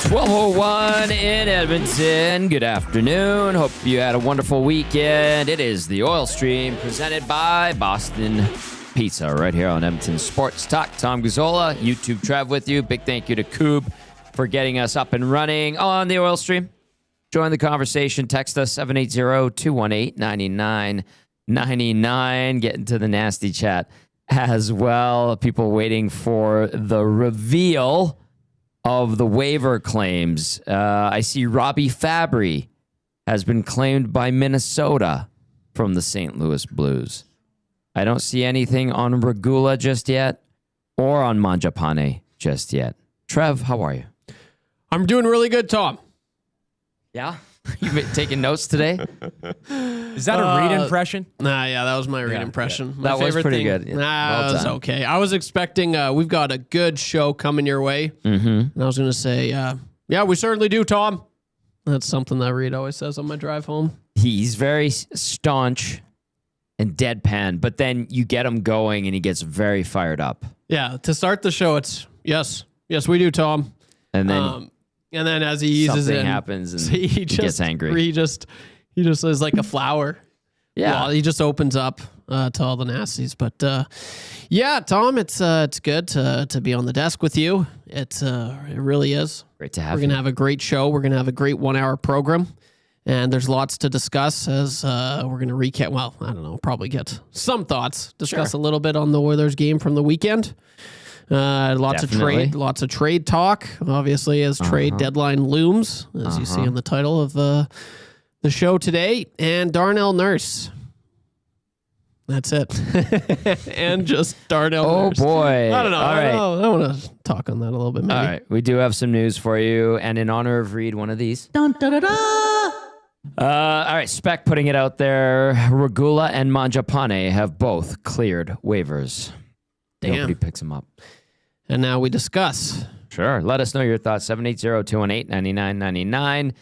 12:01 in Edmonton. Good afternoon. Hope you had a wonderful weekend. It is the Oil Stream presented by Boston Pizza right here on Edmonton Sports Talk. Tom Gazzola, YouTube Trev with you. Big thank you to Coob for getting us up and running on the Oil Stream. Join the conversation. Text us 780-218-9999. Get into the nasty chat as well. People waiting for the reveal of the waiver claims. I see Robbie Fabry has been claimed by Minnesota from the St. Louis Blues. I don't see anything on Regula just yet or on Mangiapane just yet. Trev, how are you? I'm doing really good, Tom. Yeah? You been taking notes today? Is that a read impression? Yeah, that was my read impression. Yeah. My That was pretty thing, good. That was okay. I was expecting, we've got a good show coming your way. Mm-hmm. And I was going to say, yeah, we certainly do, Tom. That's something that Reed always says on my drive home. He's very staunch and deadpan, but then you get him going and he gets very fired up. Yeah, to start the show, it's yes, we do, Tom. And then as he eases something in, happens and he gets angry. He just is like a flower. Yeah. Well, he just opens up to all the nasties. But yeah, Tom, it's good to be on the desk with you. It really is. Great to have We're you. going to have a great show. We're going to have a great 1 hour program. And there's lots to discuss as we're going to recap. Well, I don't know, probably get some thoughts. Discuss a little bit on the Oilers game from the weekend. Lots of trade talk, obviously, as trade deadline looms, as you see in the title of the show today. And Darnell Nurse. That's it. And just Darnell Nurse. Oh, boy. I don't know. All right. I want to talk on that a little bit, maybe. All right. We do have some news for you. And in honor of Reed, one of these. Dun, da, da, da. All right. Spec putting it out there. Regula and Mangiapane have both cleared waivers. Damn. Nobody picks them up. And now we discuss. Sure. Let us know your thoughts. 780-218-9999.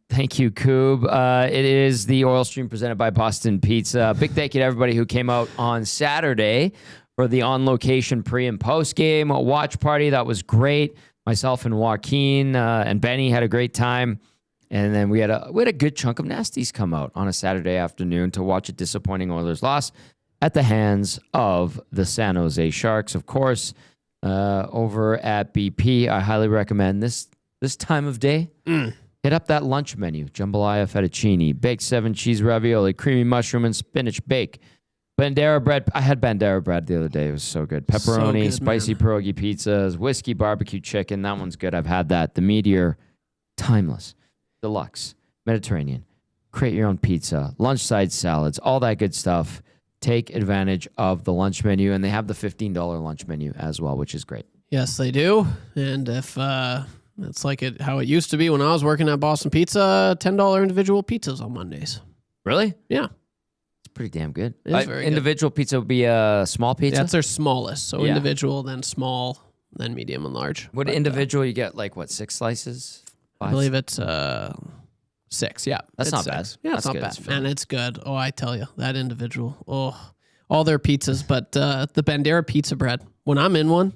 Thank you, Coob. It is the Oil Stream presented by Boston Pizza. Big thank you to everybody who came out on Saturday for the on-location pre- and post-game watch party. That was great. Myself and Joaquin and Benny had a great time. And then we had a good chunk of nasties come out on a Saturday afternoon to watch a disappointing Oilers loss at the hands of the San Jose Sharks. Of course, over at BP, I highly recommend this time of day. Hit up that lunch menu: jambalaya fettuccine, baked 7 cheese ravioli, creamy mushroom and spinach bake, Bandera bread. I had Bandera bread the other day. It was so good. Pepperoni, good, spicy pierogi pizzas, whiskey barbecue chicken. That one's good. I've had that. The Meteor, timeless, deluxe, Mediterranean. Create your own pizza, lunch-side salads, all that good stuff. Take advantage of the lunch menu, and they have the $15 lunch menu as well, which is great. Yes, they do. And if it's like how it used to be when I was working at Boston Pizza, $10 individual pizzas on Mondays. Really? Yeah. It's pretty damn good. It is very individual pizza would be a small pizza? That's their smallest. So Yeah. individual, then small, then medium and large. Would But, individual, you get like, what, 6 slices? I believe it's 6. Yeah. That's it's not 6. bad. Yeah, That's it's not good. bad. It's fair. And it's good. Oh, I tell you, that individual. Oh, all their pizzas. But the Bandera pizza bread, when I'm in one,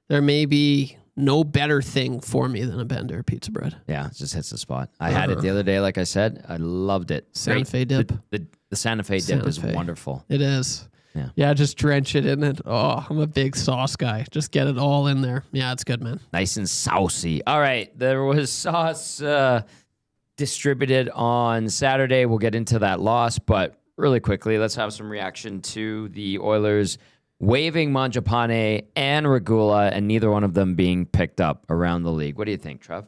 there may be no better thing for me than a Bandera pizza bread. Yeah, it just hits the spot. I had it the other day, like I said. I loved it. Santa Fe dip. The Santa Fe dip Santa is Fe. wonderful. It is. Yeah. Just drench it in it. Oh, I'm a big sauce guy. Just get it all in there. Yeah, it's good, man. Nice and saucy. All right, there was sauce distributed on Saturday. We'll get into that loss, but really quickly, let's have some reaction to the Oilers waiving Mangiapane and Regula, and neither one of them being picked up around the league. What do you think, Trev?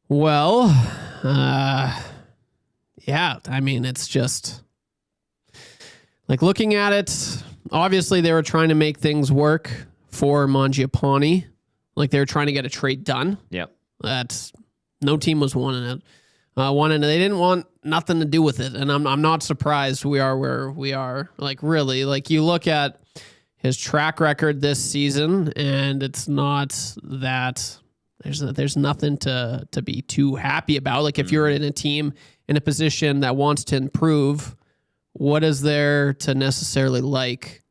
Well, yeah, I mean, it's just like looking at it. Obviously, they were trying to make things work for Mangiapane. Like they were trying to get a trade done. Yep. That's no team was wanting it. They didn't want nothing to do with it, and I'm not surprised we are where we are. Like really, like you look at his track record this season, and it's not that there's nothing to be too happy about. Like if you're in a team in a position that wants to improve, what is there to necessarily like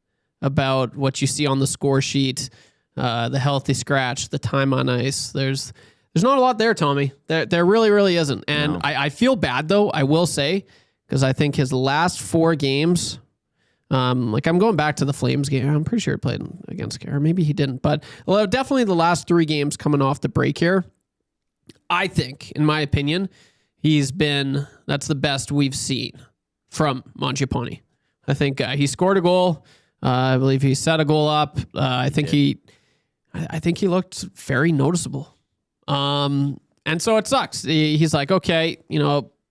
about what you see on the score sheet, the healthy scratch, the time on ice? There's There's not a lot there, Tommy. There really, really isn't. And No. I feel bad, though, I will say, because I think his last 4 games, like I'm going back to the Flames game. I'm pretty sure he played against Care. Maybe he didn't. But definitely the last 3 games coming off the break here, I think, in my opinion, that's the best we've seen from Mangiapane. I think he scored a goal. I believe he set a goal up. I think he looked very noticeable. And so it sucks. He's like, okay,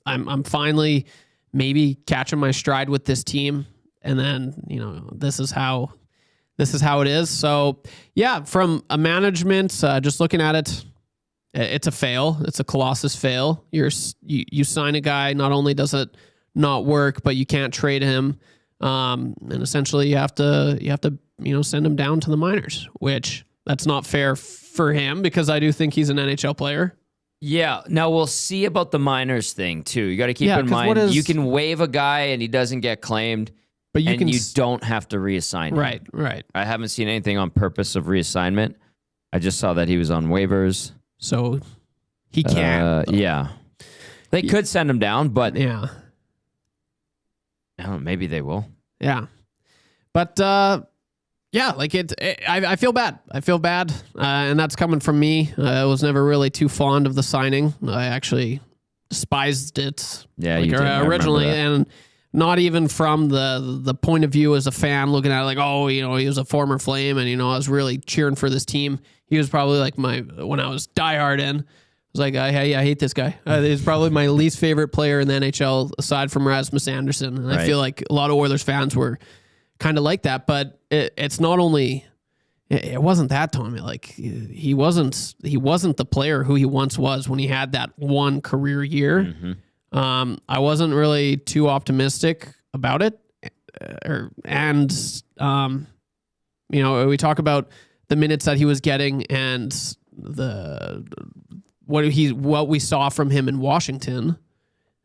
I'm finally maybe catching my stride with this team. And then, this is how it is. So yeah, from a management, just looking at it, it's a fail. It's a colossus fail. You sign a guy, not only does it not work, but you can't trade him. And essentially you have to, send him down to the minors, which that's not fair for him because I do think he's an NHL player. Yeah. Now we'll see about the minors thing too. You got to keep in mind, you can waive a guy and he doesn't get claimed, but you don't have to reassign him. Right. I haven't seen anything on purpose of reassignment. I just saw that he was on waivers. So he can. Yeah. They could send him down, but yeah. I don't know, maybe they will. Yeah. But yeah, like I feel bad. I feel bad. And that's coming from me. I was never really too fond of the signing. I actually despised it. Yeah, you did. Originally, and not even from the point of view as a fan looking at it like, oh, he was a former Flame and, I was really cheering for this team. He was probably like when I was diehard in, I was like, I hate this guy. He's probably my least favorite player in the NHL aside from Rasmus Anderson. And I feel like a lot of Oilers fans were kind of like that, but it's not only, it wasn't that, Tommy. Like he wasn't the player who he once was when he had that one career year. Mm-hmm. I wasn't really too optimistic about it. We talk about the minutes that he was getting and what we saw from him in Washington.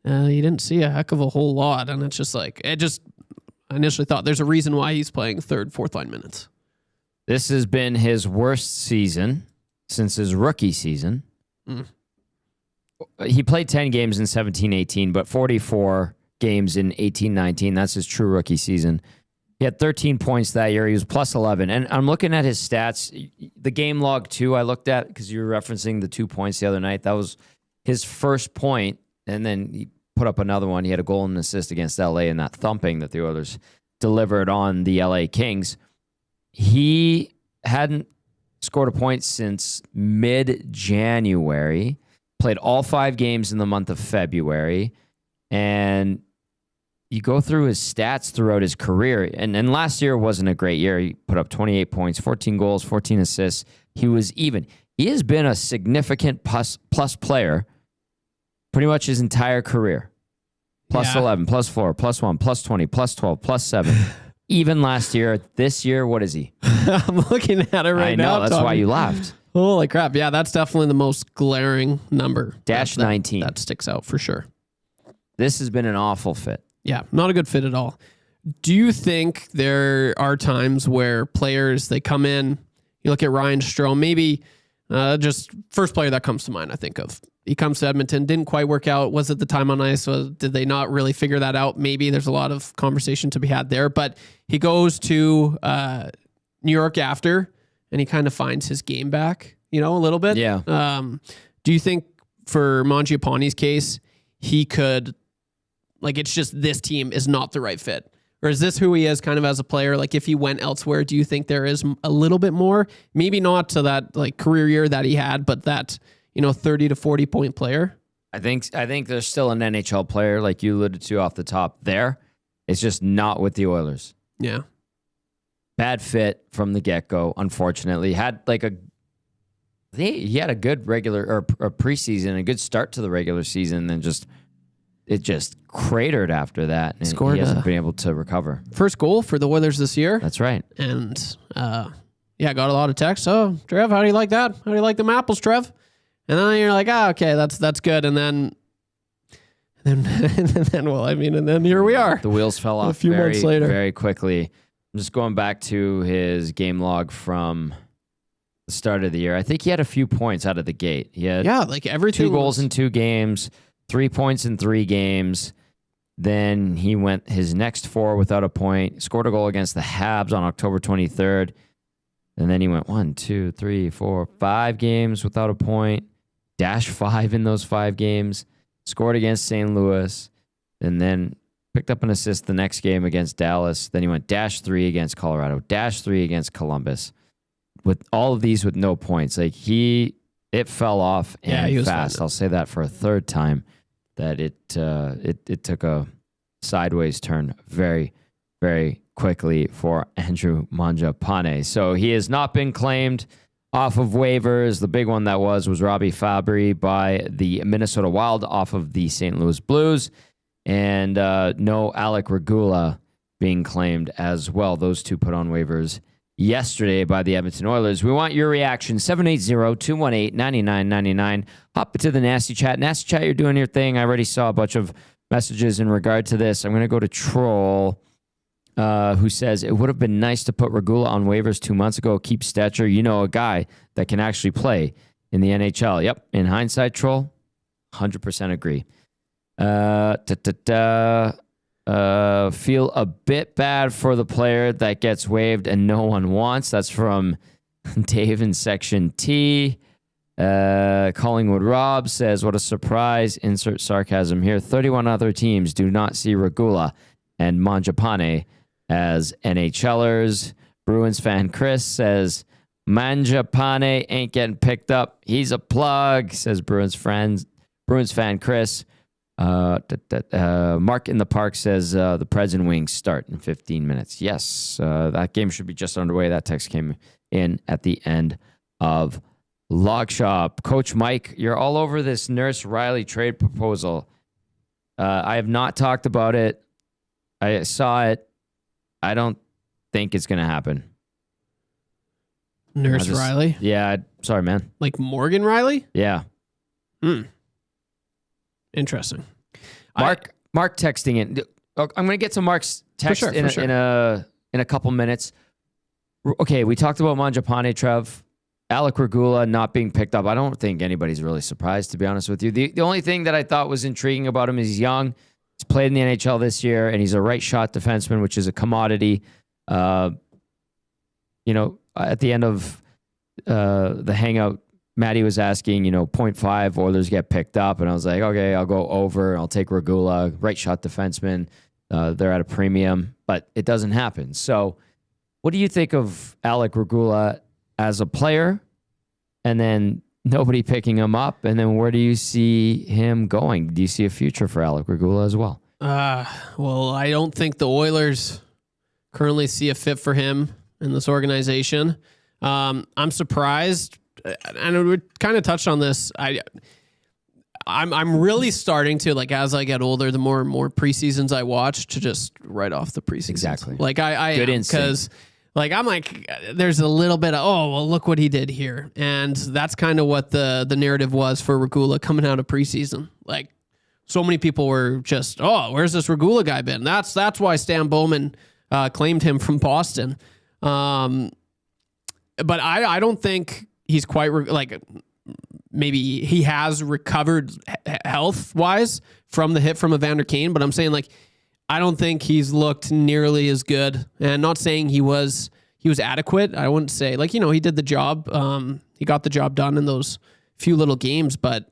You didn't see a heck of a whole lot, and it's just like I initially thought there's a reason why he's playing 3rd, 4th line minutes. This has been his worst season since his rookie season. He played 10 games in 17-18, but 44 games in 18-19. That's his true rookie season. He had 13 points that year. He was plus 11. And I'm looking at his stats. The game log, too, I looked at because you were referencing the 2 points the other night. That was his first point, and then he put up another one. He had a goal and an assist against LA in that thumping that the Oilers delivered on the LA Kings. He hadn't scored a point since mid-January, played all 5 games in the month of February, and you go through his stats throughout his career, and last year wasn't a great year. He put up 28 points, 14 goals, 14 assists. He was even. He has been a significant plus player pretty much his entire career. Plus 11, plus 4, plus 1, plus 20, plus 12, plus 7. Even last year. This year, what is he? I'm looking at it right now. I know, that's why you laughed. Holy crap. Yeah, that's definitely the most glaring number. -19. That sticks out for sure. This has been an awful fit. Yeah, not a good fit at all. Do you think there are times where players, they come in, you look at Ryan Strome, maybe just first player that comes to mind I think of. He comes to Edmonton, didn't quite work out. Was it the time on ice? Did they not really figure that out? Maybe there's a lot of conversation to be had there, but he goes to New York after, and he kind of finds his game back, a little bit. Yeah. Do you think for Mangiapane's case, he could, like, it's just this team is not the right fit? Or is this who he is kind of as a player? Like, if he went elsewhere, do you think there is a little bit more? Maybe not to that like career year that he had, but that 30 to 40 point player. I think there's still an NHL player like you alluded to off the top there. It's just not with the Oilers. Yeah. Bad fit from the get-go, unfortunately. He had a good regular or preseason, a good start to the regular season, and it just cratered after that. And Scored he hasn't been able to recover. First goal for the Oilers this year. That's right. And got a lot of texts. Oh, Trev, how do you like that? How do you like them apples, Trev? And then you're like, okay, that's good. And then here we are. The wheels fell off a few months later. Very quickly. I'm just going back to his game log from the start of the year. I think he had a few points out of the gate. He had like everything. 2 goals in 2 games, 3 points in 3 games. Then he went his next 4 without a point, scored a goal against the Habs on October 23rd. And then he went 1, 2, 3, 4, 5 games without a point, -5 in those 5 games, scored against St. Louis, and then picked up an assist the next game against Dallas. Then he went -3 against Colorado, -3 against Columbus. With all of these with no points, like it fell off and he was fast. fine. I'll say that for a third time, that it took a sideways turn very, very quickly for Andrew Mangiapane. So he has not been claimed off of waivers. The big one that was Robbie Fabry by the Minnesota Wild off of the St. Louis Blues. And no Alec Regula being claimed as well. Those two put on waivers yesterday by the Edmonton Oilers. We want your reaction. 780-218-9999. Hop into the Nasty Chat. Nasty Chat, you're doing your thing. I already saw a bunch of messages in regard to this. I'm going to go to Troll, who says, it would have been nice to put Regula on waivers 2 months ago. Keep Stetcher. You know, a guy that can actually play in the NHL. Yep. In hindsight, Troll, 100% agree. Feel a bit bad for the player that gets waived and no one wants. That's from Dave in Section T. Collingwood Rob says, what a surprise. Insert sarcasm here. 31 other teams do not see Regula and Mangiapane as NHLers. Bruins fan Chris says, Mangiapane ain't getting picked up. He's a plug, says Bruins fan Chris. Mark in the Park says the Preds and Wings start in 15 minutes. Yes, that game should be just underway. That text came in at the end of Log Shop. Coach Mike, you're all over this Nurse Riley trade proposal. I have not talked about it. I saw it. I don't think it's going to happen. Nurse Riley? Yeah, sorry, man. Like Morgan Riley? Yeah. Interesting. Mark texting in. I'm going to get to Mark's text in a couple minutes. Okay, we talked about Mangiapane, Trev. Alec Regula not being picked up. I don't think anybody's really surprised, to be honest with you. The only thing that I thought was intriguing about him is he's young. He's played in the NHL this year, and he's a right shot defenseman, which is a commodity. At the end of the hangout, Maddie was asking, 0.5 Oilers get picked up. And I was like, okay, I'll go over. I'll take Regula, right shot defenseman. They're at a premium, but it doesn't happen. So what do you think of Alec Regula as a player? And then nobody picking him up. And then where do you see him going? Do you see a future for Alec Regula as well? Well, I don't think the Oilers currently see a fit for him in this organization. I'm surprised. And we kind of touched on this. I'm really starting to, like, as I get older, the more and more preseasons I watch, to just write off the preseasons. Exactly. Like I Good because like I'm like, there's a little bit of, oh well, look what he did here, and that's kind of what the narrative was for Regula coming out of preseason. Like, so many people were just, oh, where's this Regula guy been? That's why Stan Bowman claimed him from Boston. But I don't think he's quite maybe he has recovered health wise from the hit from Evander Kane, but I'm saying, like, I don't think he's looked nearly as good, and not saying he was adequate. I wouldn't say, like, he did the job. He got the job done in those few little games, but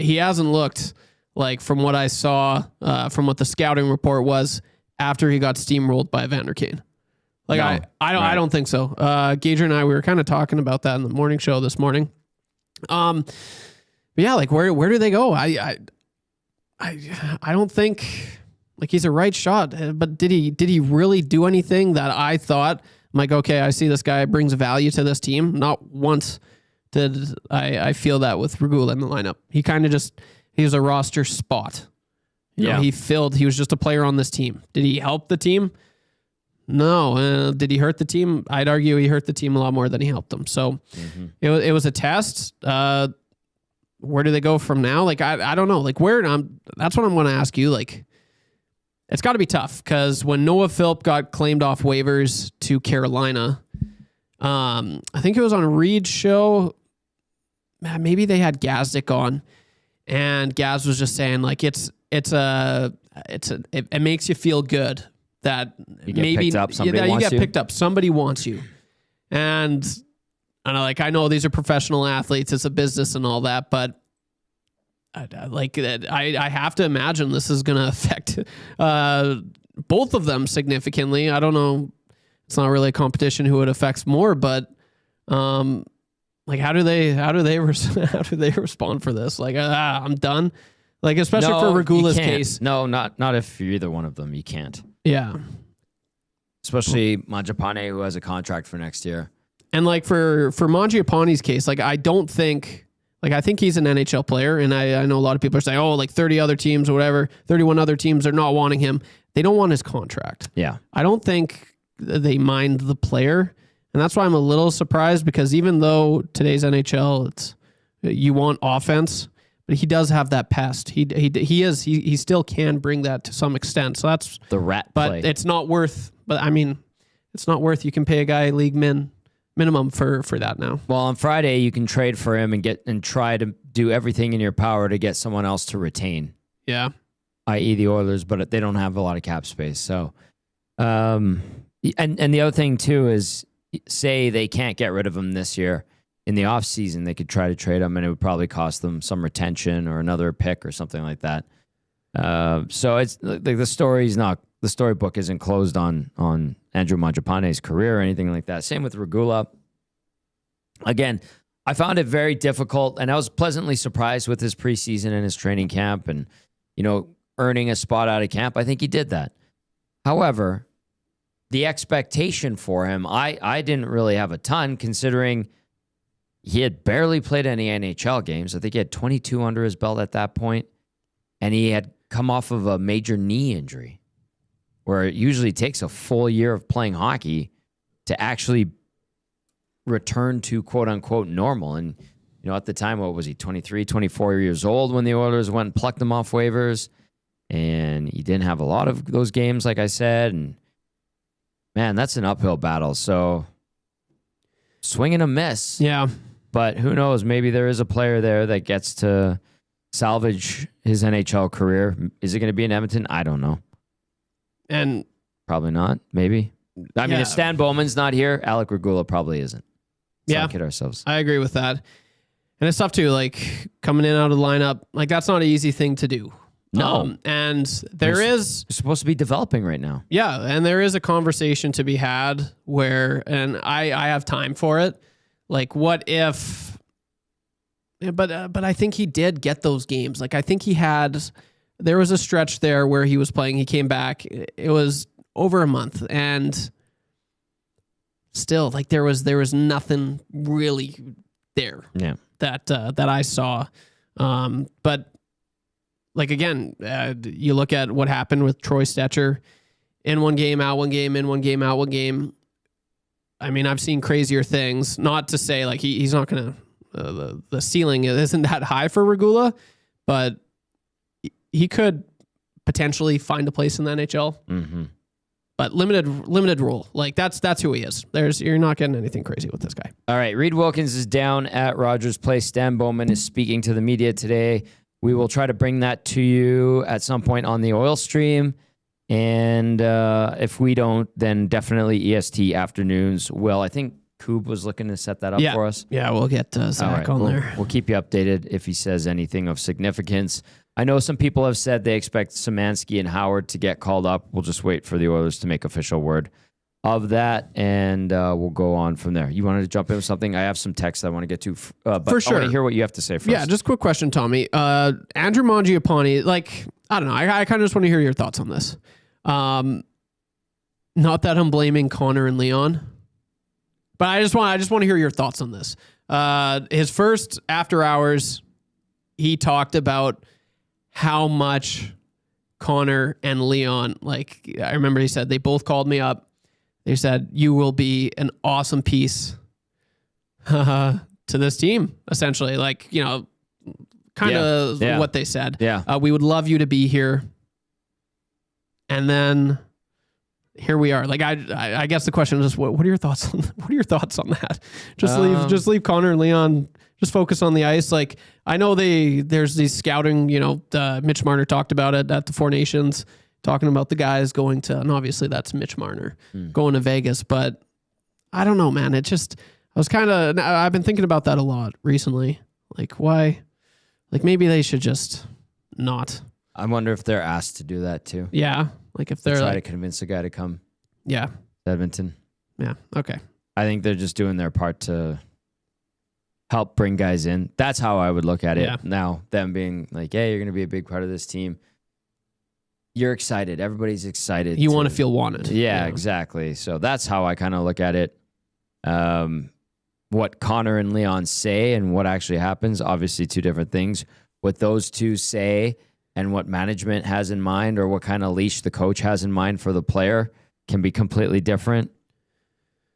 he hasn't looked like, from what I saw, from what the scouting report was after he got steamrolled by Evander Kane. Like, no, I don't think so. Gager and I, we were kind of talking about that in the morning show this morning. But yeah, like, where do they go? I don't think, like, he's a right shot, but did he really do anything that I thought, I'm like, okay, I see this guy brings value to this team? Not once did I feel that with Regula in the lineup. He kind of just, he was a roster spot. You know, he was just a player on this team. Did he help the team? No. Did he hurt the team? I'd argue he hurt the team a lot more than he helped them. So it was a test. Where do they go from now? Like, I don't know. Like, that's what I'm going to ask you. Like, it's got to be tough, because when Noah Philp got claimed off waivers to Carolina, I think it was on Reed's show. Maybe they had Gazdick on, and Gaz was just saying like it makes you feel good that You get maybe picked up, somebody you wants get you. picked up. Somebody wants you, and I know these are professional athletes. It's a business and all that, but I have to imagine this is going to affect both of them significantly. I don't know. It's not really a competition who it affects more, but like how do they respond for this? Like I'm done. Like especially for Regula's case. No, not if you're either one of them. You can't. Yeah. Especially Mangiapane, who has a contract for next year. And like for Mangiapane's case, like I think he's an NHL player, and I know a lot of people are saying, oh, like 30 other teams or whatever, 31 other teams are not wanting him. They don't want his contract. Yeah. I don't think they mind the player. And that's why I'm a little surprised, because even though today's NHL, you want offense, but he does have that pest. He still can bring that to some extent. So that's The rat but play. it's not worth. But I mean, it's not worth. You can pay a guy league minimum for that now. Well, on Friday you can trade for him and try to do everything in your power to get someone else to retain, Yeah. i.e. the Oilers, but they don't have a lot of cap space. So, and the other thing too is, say they can't get rid of him this year, in the offseason they could try to trade him, and it would probably cost them some retention or another pick or something like that. So it's like the storybook isn't closed on Andrew Mangiapane's career or anything like that. Same with Regula. Again, I found it very difficult, and I was pleasantly surprised with his preseason and his training camp and, earning a spot out of camp. I think he did that. However, the expectation for him, I didn't really have a ton, considering he had barely played any NHL games. I think he had 22 under his belt at that point, and he had come off of a major knee injury, where it usually takes a full year of playing hockey to actually return to quote unquote normal. And, at the time, what was he, 23, 24 years old when the Oilers went and plucked him off waivers, and he didn't have a lot of those games, like I said. And man, that's an uphill battle. So swing and a miss. Yeah. But who knows? Maybe there is a player there that gets to salvage his NHL career. Is it going to be in Edmonton? I don't know. And Probably not. Maybe. I mean, if Stan Bowman's not here, Alec Regula probably isn't. Let's not kid ourselves. I agree with that. And it's tough too, like coming in out of the lineup, like that's not an easy thing to do. No. And you're supposed to be developing right now. Yeah, and there is a conversation to be had where, and I have time for it. Like, what if? But I think he did get those games. Like, I think there was a stretch there where he was playing. He came back. It was over a month, and still, like there was nothing really there. Yeah. That I saw, but. Like, again, you look at what happened with Troy Stetcher, in one game, out one game, in one game, out one game. I mean, I've seen crazier things. Not to say, like, he's not going to... the ceiling isn't that high for Regula, but he could potentially find a place in the NHL. Mm-hmm. But limited rule. Like, that's who he is. You're not getting anything crazy with this guy. All right, Reed Wilkins is down at Rogers Place. Stan Bowman is speaking to the media today. We will try to bring that to you at some point on the Oil Stream. And if we don't, then definitely EST afternoons will. I think Koob was looking to set that up for us. Yeah, we'll get Zach on there. We'll keep you updated if he says anything of significance. I know some people have said they expect Szymanski and Howard to get called up. We'll just wait for the Oilers to make official word of that, and we'll go on from there. You wanted to jump in with something? I have some text I want to get to, but for sure. I want to hear what you have to say first. Yeah, just a quick question, Tommy. Andrew Mangiapane, like, I don't know. I kind of just want to hear your thoughts on this. Not that I'm blaming Connor and Leon, but I just want to hear your thoughts on this. His first after hours, he talked about how much Connor and Leon, like, I remember he said they both called me up. They said, you will be an awesome piece to this team, essentially. Like, kind of what they said. Yeah. We would love you to be here. And then here we are. Like I guess the question is, what are your thoughts on that? Just leave Connor and Leon. Just focus on the ice. Like I know there's these scouting. Mitch Marner talked about it at the Four Nations, talking about the guys going to, and obviously that's Mitch Marner going to Vegas. But I don't know, man. I've been thinking about that a lot recently. Like why? Like maybe they should just not. I wonder if they're asked to do that too. Yeah. Like if they're try to convince a guy to come. Yeah. To Edmonton. Yeah. Okay. I think they're just doing their part to help bring guys in. That's how I would look at it. Yeah. Now, them being like, hey, you're going to be a big part of this team. You're excited. Everybody's excited. You want to feel wanted. Yeah, exactly. So that's how I kind of look at it. What Connor and Leon say and what actually happens, obviously two different things. What those two say and what management has in mind, or what kind of leash the coach has in mind for the player, can be completely different.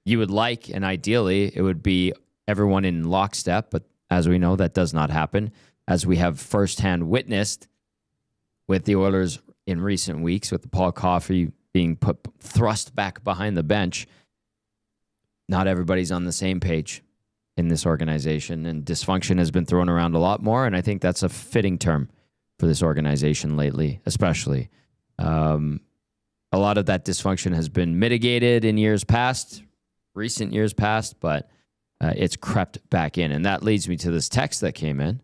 You would like, and ideally, it would be everyone in lockstep, but as we know, that does not happen, as we have firsthand witnessed with the Oilers in recent weeks, with the Paul Coffey being thrust back behind the bench. Not everybody's on the same page in this organization, and dysfunction has been thrown around a lot more, and I think that's a fitting term for this organization lately, especially. A lot of that dysfunction has been mitigated in years past, recent years past, but it's crept back in. And that leads me to this text that came in.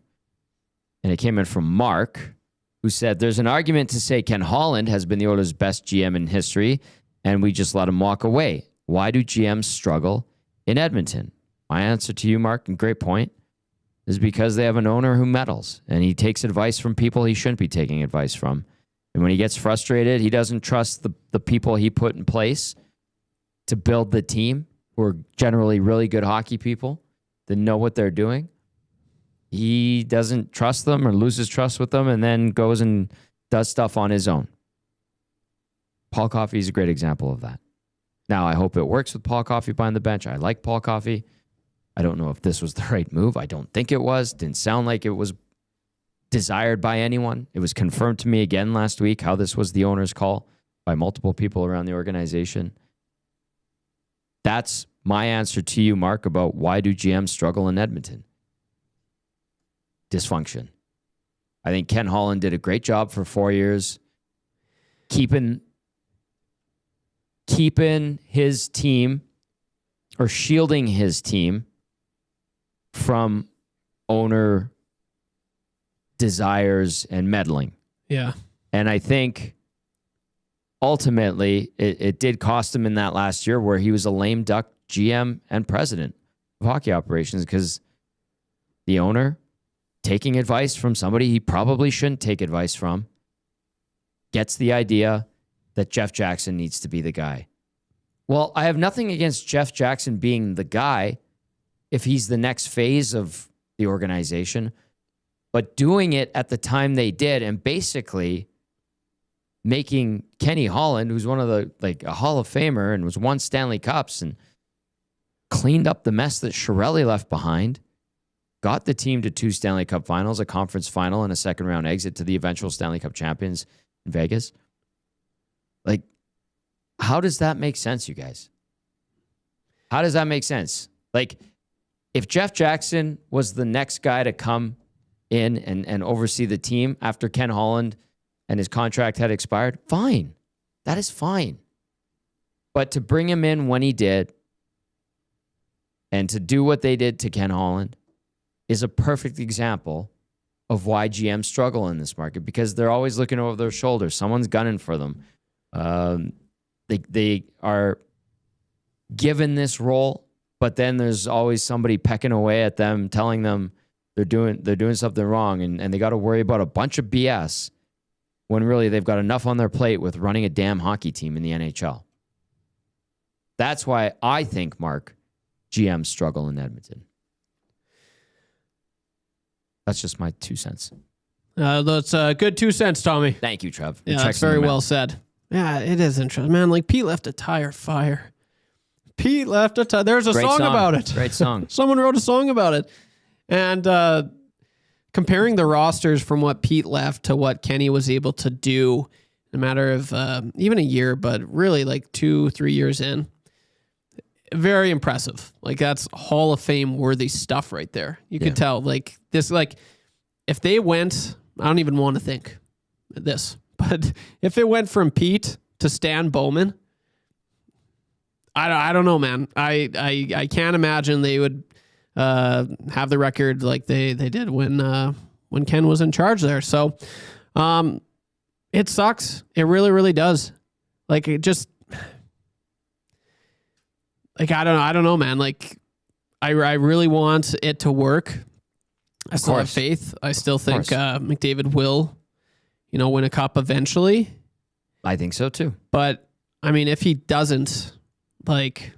And it came in from Mark, who said, there's an argument to say Ken Holland has been the Oilers' best GM in history, and we just let him walk away. Why do GMs struggle in Edmonton? My answer to you, Mark, and great point, is because they have an owner who meddles, and he takes advice from people he shouldn't be taking advice from. And when he gets frustrated, he doesn't trust the people he put in place to build the team, who are generally really good hockey people that know what they're doing. He doesn't trust them or loses trust with them, and then goes and does stuff on his own. Paul Coffey is a great example of that. Now, I hope it works with Paul Coffey behind the bench. I like Paul Coffey. I don't know if this was the right move. I don't think it was. Didn't sound like it was desired by anyone. It was confirmed to me again last week how this was the owner's call by multiple people around the organization. That's my answer to you, Mark, about why do GMs struggle in Edmonton? Dysfunction. I think Ken Holland did a great job for 4 years keeping his team, or shielding his team from owner desires and meddling. Yeah. And I think ultimately it did cost him in that last year, where he was a lame duck GM and president of hockey operations, because the owner, taking advice from somebody he probably shouldn't take advice from, gets the idea that Jeff Jackson needs to be the guy. Well, I have nothing against Jeff Jackson being the guy if he's the next phase of the organization, but doing it at the time they did, and basically making Kenny Holland, who's one of a Hall of Famer and was won Stanley Cups and cleaned up the mess that Chiarelli left behind, got the team to 2 Stanley Cup finals, a conference final, and a second round exit to the eventual Stanley Cup champions in Vegas. Like, how does that make sense, you guys? How does that make sense? Like, if Jeff Jackson was the next guy to come in and oversee the team after Ken Holland and his contract had expired, fine. That is fine. But to bring him in when he did and to do what they did to Ken Holland is a perfect example of why GMs struggle in this market, because they're always looking over their shoulder. Someone's gunning for them. They are given this role, but then there's always somebody pecking away at them, telling them they're doing something wrong, and they got to worry about a bunch of BS when really they've got enough on their plate with running a damn hockey team in the NHL. That's why I think, Mark, GMs struggle in Edmonton. That's just my 2 cents. That's a good 2 cents, Tommy. Thank you, Trev. Yeah, that's very well said. Yeah, it is interesting, man. Like, Pete left a tire fire. Pete left a tire. There's a song about it. Great song. Someone wrote a song about it. And comparing the rosters from what Pete left to what Kenny was able to do, in a matter of even a year, but really like 2-3 years in. Very impressive. Like that's Hall of Fame worthy stuff right there. You could tell like this, like if they went, I don't even want to think this, but if it went from Pete to Stan Bowman, I don't know, man. I can't imagine they would have the record like they did when Ken was in charge there. So it sucks. It really, really does. Like it just like I don't know, man. Like I really want it to work. I still have faith. I still think McDavid will, win a cup eventually. I think so too. But I mean, if he doesn't, like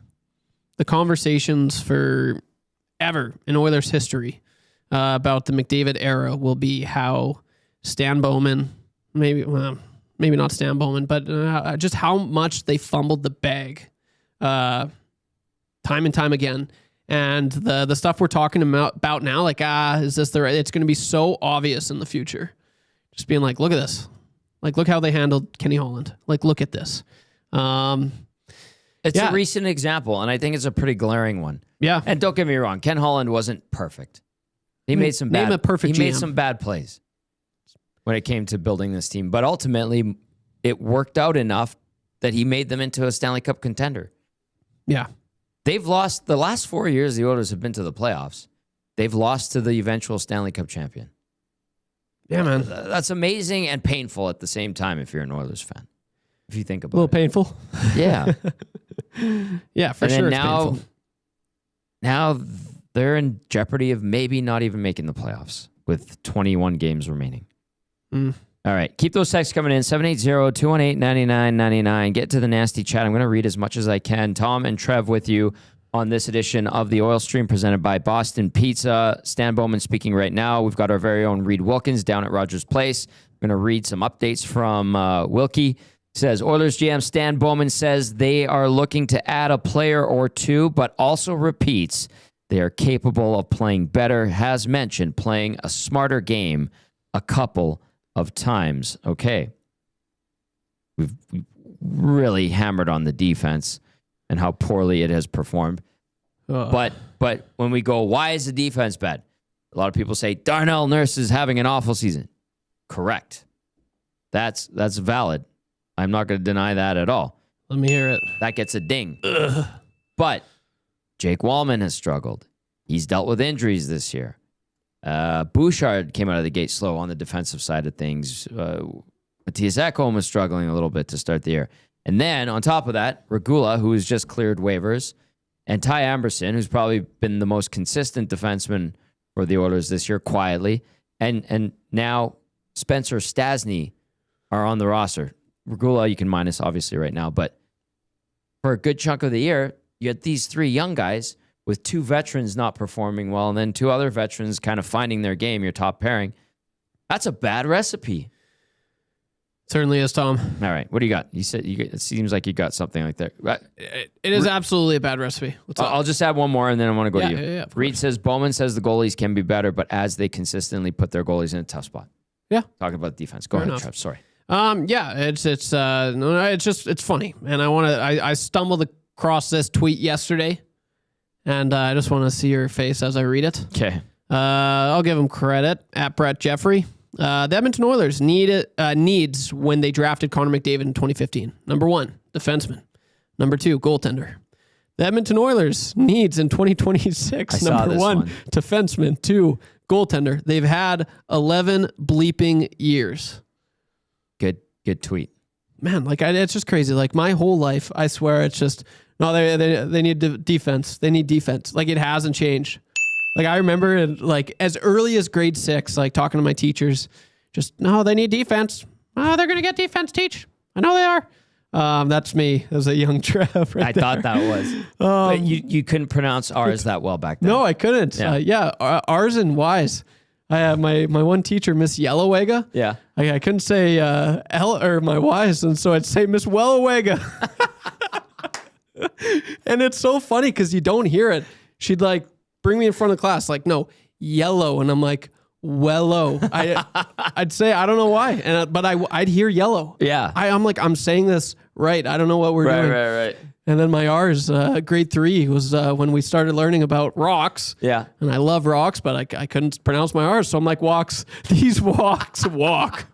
the conversations for ever in Oilers history about the McDavid era will be how Stan Bowman, maybe not Stan Bowman, but just how much they fumbled the bag time and time again. And the stuff we're talking about now, like, is this the right? It's going to be so obvious in the future. Just being like, look at this. Like, look how they handled Kenny Holland. Like, look at this. It's a recent example, and I think it's a pretty glaring one. Yeah. And don't get me wrong, Ken Holland wasn't perfect. He made some bad. Name a perfect He made GM. some bad plays when it came to building this team, but ultimately, it worked out enough that he made them into a Stanley Cup contender. Yeah. They've lost the last 4 years. The Oilers have been to the playoffs. They've lost to the eventual Stanley Cup champion. Yeah, man. That's amazing and painful at the same time if you're an Oilers fan. If you think A about little it. painful. Yeah. Yeah, for And sure. then It's painful. now they're in jeopardy of maybe not even making the playoffs with 21 games remaining. Mm. All right. Keep those texts coming in. 780-218-9999. Get to the nasty chat. I'm going to read as much as I can. Tom and Trev with you on this edition of the Oil Stream presented by Boston Pizza. Stan Bowman speaking right now. We've got our very own Reed Wilkins down at Rogers Place. I'm going to read some updates from Wilkie. Says, Oilers GM Stan Bowman says they are looking to add a player or two, but also repeats they are capable of playing better. Has mentioned playing a smarter game a couple of times. Okay. We've really hammered on the defense and how poorly it has performed. But when we go, why is the defense bad? A lot of people say Darnell Nurse is having an awful season. Correct. That's valid. I'm not going to deny that at all. Let me hear it. That gets a ding. But Jake Wallman has struggled. He's dealt with injuries this year. Bouchard came out of the gate slow on the defensive side of things. Matthias Ekholm was struggling a little bit to start the year. And then on top of that, Regula, who has just cleared waivers, and Ty Amberson, who's probably been the most consistent defenseman for the Oilers this year quietly, and now Spencer Stasny are on the roster. Regula, you can minus obviously right now, but for a good chunk of the year, you had these three young guys with two veterans not performing well, and then two other veterans kind of finding their game, your top pairing. That's a bad recipe. Certainly is, Tom. All right, what do you got? You said it seems like you got something like that. It is absolutely a bad recipe. What's up? I'll just add one more, and then I want to go to you. Yeah, of Reed course. says Bowman says the goalies can be better, but as they consistently put their goalies in a tough spot. Yeah. Talking about defense. Go ahead, enough. Trev. Sorry. Yeah, it's funny, and I stumbled across this tweet yesterday, and I just want to see your face as I read it. Okay. I'll give him credit at Brett Jeffrey. The Edmonton Oilers needs when they drafted Connor McDavid in 2015. Number 1, defenseman. Number 2, goaltender. The Edmonton Oilers needs in 2026. Number 1, defenseman. 2, goaltender. They've had 11 bleeping years. Good tweet. Man, like it's just crazy. Like my whole life, I swear, it's just no. They need defense. They need defense. Like it hasn't changed. Like I remember, like as early as grade 6, like talking to my teachers, just no, they need defense. Oh, they're gonna get defense. Teach. I know they are. That's me as a young Trev. I thought that was. But you couldn't pronounce ours that well back then. No, I couldn't. Yeah. Ours and Y's. I had my one teacher, Miss Yellowega. Yeah. I couldn't say L or my Y's, and so I'd say Miss Wellowega. And it's so funny because you don't hear it. She'd like bring me in front of class, like, no, yellow. And I'm like, Wello. I'd say, I don't know why, but I'd hear yellow. Yeah. I'm like, I'm saying this right. I don't know what we're doing. Right. And then my R's, grade 3 was when we started learning about rocks. Yeah. And I love rocks, but I couldn't pronounce my R's. So I'm like, walks. These walks walk.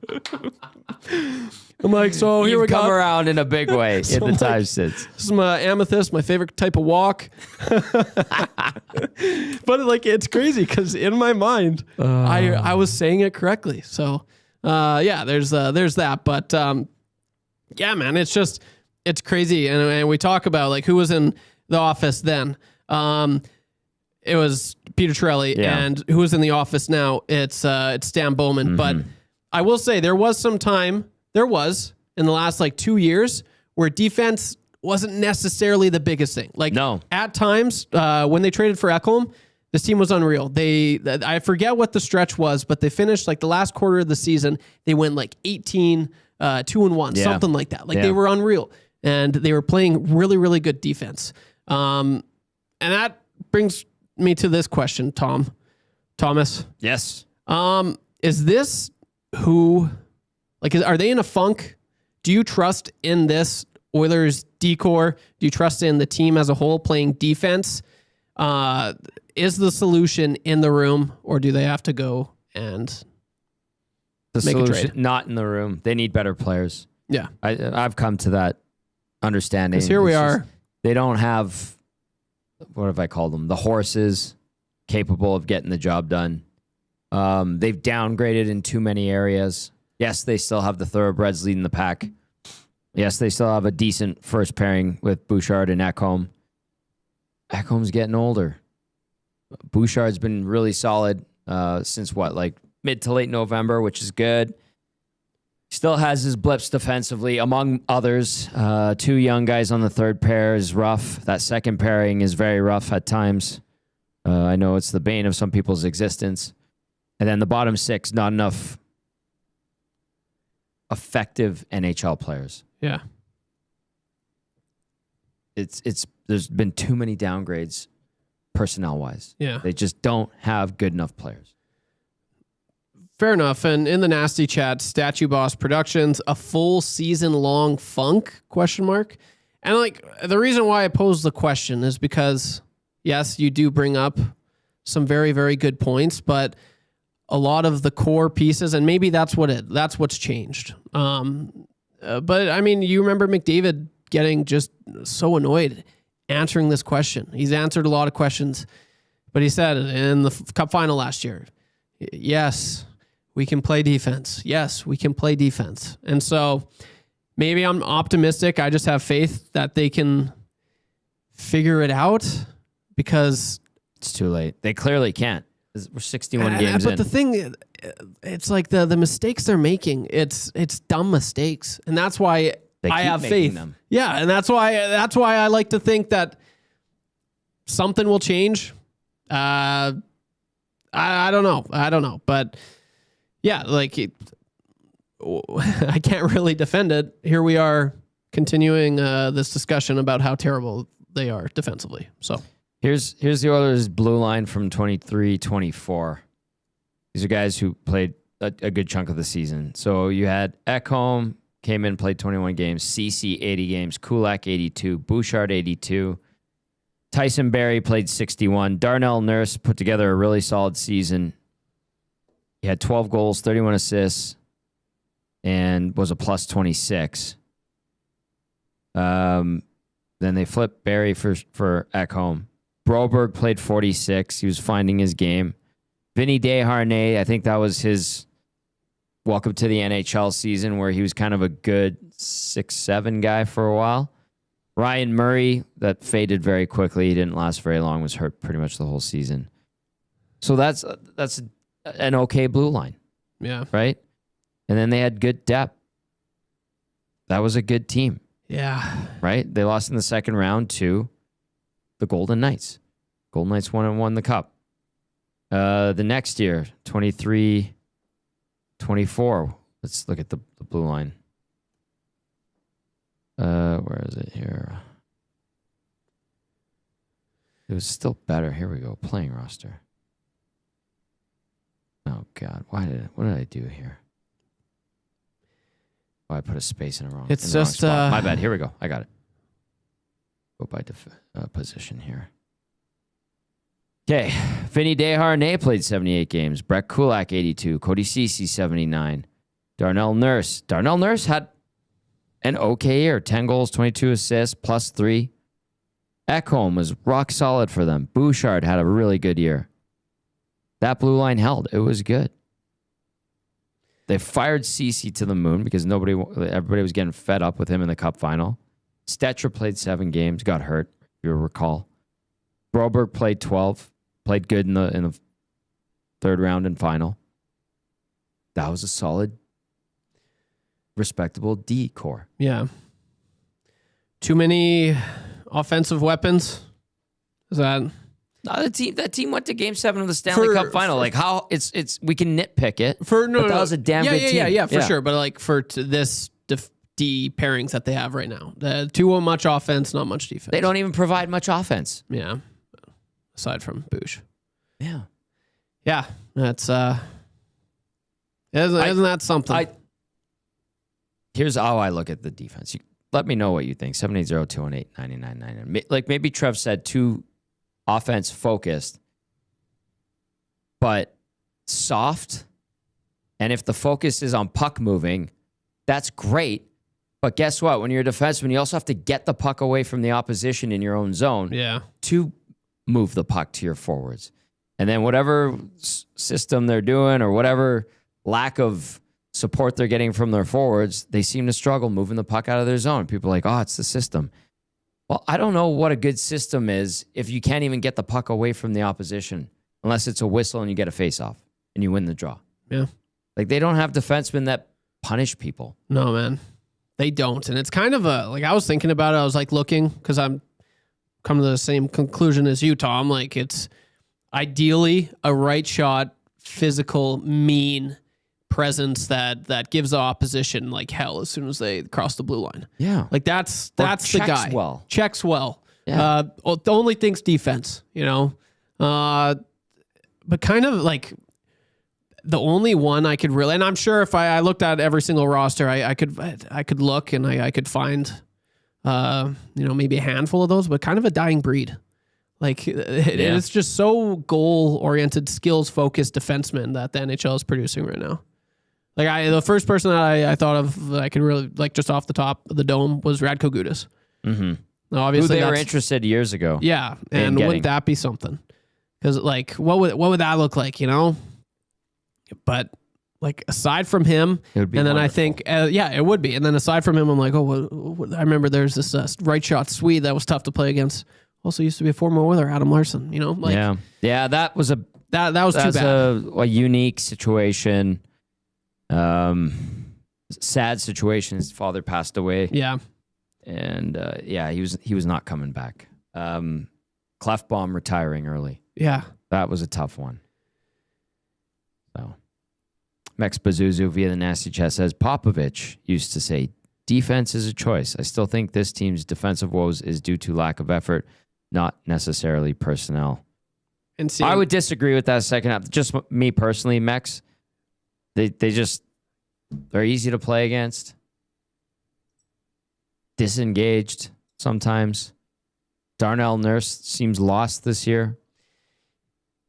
I'm like, so here we You've come go. around in a big way in the I'm time like, since. This is my amethyst, my favorite type of walk. But like, it's crazy because in my mind, I was saying it correctly. So yeah, there's that. But yeah, man, it's crazy. And we talk about like who was in the office then. It was Peter Chiarelli, and who was in the office now? It's Stan Bowman. But I will say there was in the last like 2 years where defense wasn't necessarily the biggest thing. Like at times when they traded for Ekholm, this team was unreal. I forget what the stretch was, but they finished like the last quarter of the season. They went like 18, 2-1, something like that. Like they were unreal, and they were playing really, really good defense. And that brings me to this question, Thomas. Yes. Is this who? Like, are they in a funk? Do you trust in this Oilers decor? Do you trust in the team as a whole playing defense? Is the solution in the room, or do they have to go and make a trade? Not in the room. They need better players. Yeah. I've come to that understanding. Because here we are. They don't have, what have I called them? The horses capable of getting the job done. They've downgraded in too many areas. Yes, they still have the thoroughbreds leading the pack. Yes, they still have a decent first pairing with Bouchard and Ekholm. Ekholm's getting older. Bouchard's been really solid since like mid to late November, which is good. Still has his blips defensively, among others. 2 young guys on the third pair is rough. That second pairing is very rough at times. I know it's the bane of some people's existence. And then the bottom 6, not enough effective NHL players. Yeah. There's been too many downgrades personnel-wise. Yeah. They just don't have good enough players. Fair enough. And in the nasty chat, Statue Boss Productions, a full season-long funk, ? And like, the reason why I posed the question is because, yes, you do bring up some very, very good points, but a lot of the core pieces, and maybe that's what's changed. But I mean, you remember McDavid getting just so annoyed answering this question. He's answered a lot of questions, but he said in the Cup final last year, yes, we can play defense. Yes, we can play defense. And so maybe I'm optimistic. I just have faith that they can figure it out because it's too late. They clearly can't. We're 61 games in. But the thing, it's like the mistakes they're making. It's dumb mistakes, and that's why I have faith. Them. Yeah, and that's why I like to think that something will change. I don't know, but yeah, like I can't really defend it. Here we are continuing this discussion about how terrible they are defensively. So. Here's the Oilers' blue line from 23-24. These are guys who played a good chunk of the season. So you had Ekholm, came in, played 21 games. CC, 80 games. Kulak, 82. Bouchard, 82. Tyson Barrie played 61. Darnell Nurse put together a really solid season. He had 12 goals, 31 assists, and was a plus 26. Then they flipped Barrie for Ekholm. Broberg played 46. He was finding his game. Vinny Desharnais, I think that was his welcome to the NHL season where he was kind of a good 6-7 guy for a while. Ryan Murray, that faded very quickly. He didn't last very long, was hurt pretty much the whole season. So that's an okay blue line. Yeah. Right? And then they had good depth. That was a good team. Yeah. Right? They lost in the second round to the Golden Knights. Golden Knights won the Cup. The next year, 23-24. Let's look at the blue line. Where is it here? It was still better. Here we go. Playing roster. Oh, God. What did I do here? Oh, I put a space in the wrong. It's in the wrong just spot. My bad. Here we go. I got it. Go by position here. Okay. Vinny Desharnais played 78 games. Brett Kulak, 82. Cody Ceci, 79. Darnell Nurse. Darnell Nurse had an okay year. 10 goals, 22 assists, +3. Ekholm was rock solid for them. Bouchard had a really good year. That blue line held. It was good. They fired Ceci to the moon because everybody was getting fed up with him in the cup final. Stetcher played 7 games, got hurt, if you recall. Broberg played 12, played good in the third round and final. That was a solid, respectable D core. Yeah. Too many offensive weapons? Is that... No, that team went to Game 7 of the Stanley Cup Final. Like how it's we can nitpick it. That was a damn good team. Yeah, for sure. But like for this D pairings that they have right now, too much offense, not much defense. They don't even provide much offense. Yeah, aside from Bouch. Yeah, that's isn't that something? Here's how I look at the defense. Let me know what you think. 780-218-9999. Like maybe Trev said too offense focused, but soft. And if the focus is on puck moving, that's great. But guess what? When you're a defenseman, you also have to get the puck away from the opposition in your own zone to move the puck to your forwards. And then whatever system they're doing or whatever lack of support they're getting from their forwards, they seem to struggle moving the puck out of their zone. People are like, oh, it's the system. Well, I don't know what a good system is if you can't even get the puck away from the opposition unless it's a whistle and you get a face-off and you win the draw. Yeah. Like, they don't have defensemen that punish people. No, man. They don't. And it's kind of I was thinking about it. I was like looking because I'm coming to the same conclusion as you, Tom. Like, it's ideally a right shot, physical, mean presence that gives the opposition like hell as soon as they cross the blue line. Yeah. Like that's the guy. Checks well. Yeah. The only thing's defense, but kind of like the only one I could really, and I'm sure if I looked at every single roster, I could look and I could find, maybe a handful of those, but kind of a dying breed. Like it's just so goal oriented, skills focused defenseman that the NHL is producing right now. Like the first person that I thought of that I could really like just off the top of the dome was Radko Gudas. Mm-hmm. Now, obviously, who they were interested years ago. Yeah, and wouldn't that be something? Because like, what would that look like? But like aside from him, it would be and then wonderful. I think, it would be. And then aside from him, I'm like, I remember there's this right shot Swede that was tough to play against. Also used to be a former Oiler, Adam Larsson. That was that was too bad. A unique situation. Sad situation. His father passed away. Yeah. And he was not coming back. Clefbaum retiring early. Yeah. That was a tough one. So Mex Bazuzu via the Nasty Chat says Popovich used to say defense is a choice. I still think this team's defensive woes is due to lack of effort, not necessarily personnel. And I would disagree with that second half. Just me personally, Mex. They're easy to play against. Disengaged sometimes. Darnell Nurse seems lost this year.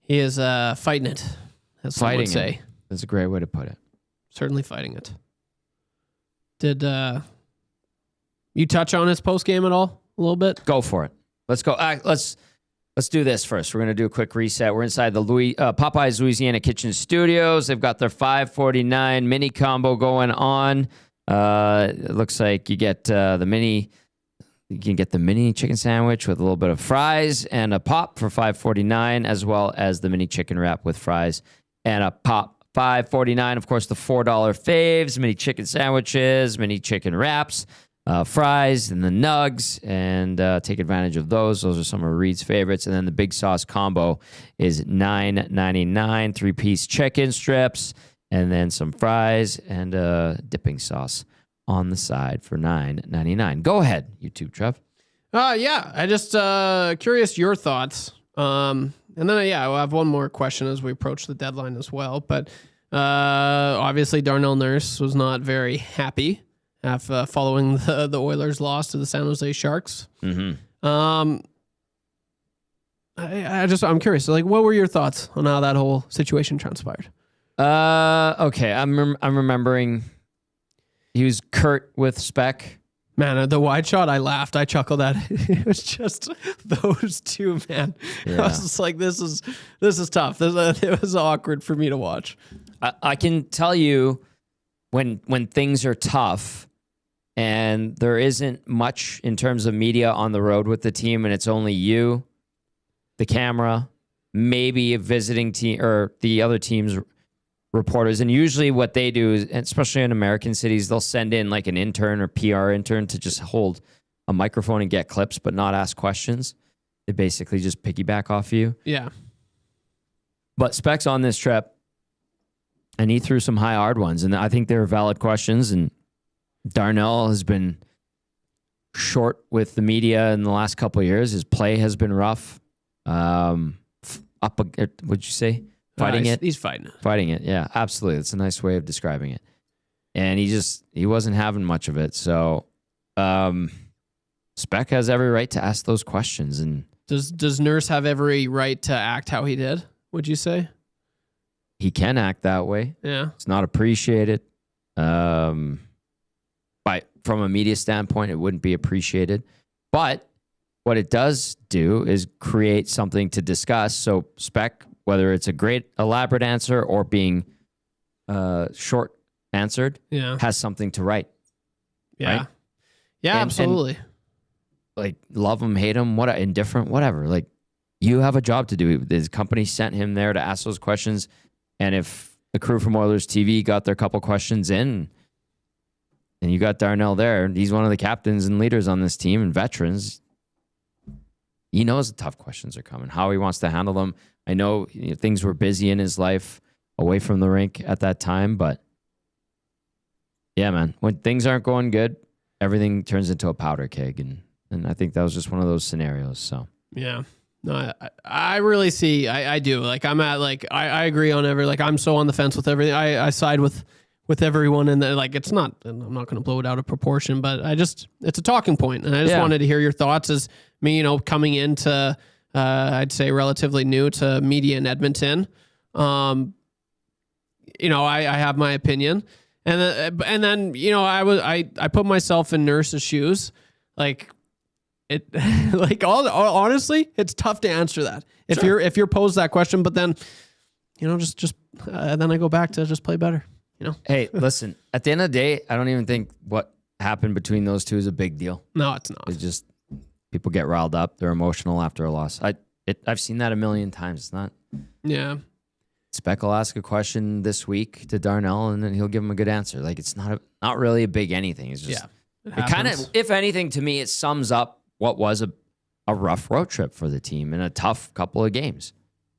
He is fighting it, as some would say. That's a great way to put it. Certainly fighting it. Did you touch on his post game at all? A little bit? Go for it. Let's go. Let's do this first. We're going to do a quick reset. We're inside the Popeyes Louisiana Kitchen Studios. They've got their $5.49 mini combo going on. It looks like you get you can get the mini chicken sandwich with a little bit of fries and a pop for $5.49, as well as the mini chicken wrap with fries and a pop. $5.49. Of course, the $4 faves, mini chicken sandwiches, mini chicken wraps. Fries and the nugs, and take advantage of those. Those are some of Reed's favorites. And then the big sauce combo is $9.99, 3-piece chicken strips, and then some fries and dipping sauce on the side for $9.99. Go ahead, YouTube, Trev. Yeah, I just curious your thoughts. And then, I'll have one more question as we approach the deadline as well. But Obviously, Darnell Nurse was not very happy following the Oilers' loss to the San Jose Sharks. Mm-hmm. I'm curious. Like, what were your thoughts on how that whole situation transpired? Okay, I'm remembering. He was curt with Spec. Man, the wide shot, I laughed. I chuckled at it. It was just those two, man. Yeah. I was just like, this is tough. It was awkward for me to watch. I can tell you when things are tough and there isn't much in terms of media on the road with the team and it's only you, the camera, maybe a visiting team or the other team's reporters. And usually what they do is, especially in American cities, they'll send in like an intern or PR intern to just hold a microphone and get clips, but not ask questions. They basically just piggyback off you. Yeah. But Spec's on this trip and he threw some high hard ones. And I think they're valid questions. And Darnell has been short with the media in the last couple of years. His play has been rough. What'd you say? Fighting it? He's fighting it. Fighting it, yeah, absolutely. It's a nice way of describing it. And he wasn't having much of it. So Spec has every right to ask those questions. And does Nurse have every right to act how he did, would you say? he can act that way. Yeah. It's not appreciated. But from a media standpoint, it wouldn't be appreciated. But what it does do is create something to discuss. So Spec, whether it's a great elaborate answer or being short answered, has something to write. Yeah. Right? Yeah, absolutely. Like, love him, hate him, indifferent, whatever. Like, you have a job to do. His company sent him there to ask those questions. And if the crew from Oilers TV got their couple questions in, and you got Darnell there, he's one of the captains and leaders on this team and veterans. He knows the tough questions are coming, how he wants to handle them. I know, things were busy in his life away from the rink at that time, but yeah, man, when things aren't going good, everything turns into a powder keg. And I think that was just one of those scenarios. So, yeah. No, I really see, I do. Like, I'm at, like, I agree on I'm so on the fence with everything. I side with everyone, and like, it's not, and I'm not going to blow it out of proportion, but it's a talking point, and I just wanted to hear your thoughts as me, coming into, I'd say relatively new to media in Edmonton. I have my opinion, and then I put myself in Nurse's shoes, like. It like honestly, it's tough to answer that if you're posed that question. But then, just then I go back to just play better. Hey, listen. At the end of the day, I don't even think what happened between those two is a big deal. No, it's not. It's just people get riled up. They're emotional after a loss. I've seen that a million times. It's not. Yeah. Spec will ask a question this week to Darnell, and then he'll give him a good answer. Like, it's not really a big anything. It's just it kind of, if anything, to me, it sums up what was a rough road trip for the team and a tough couple of games.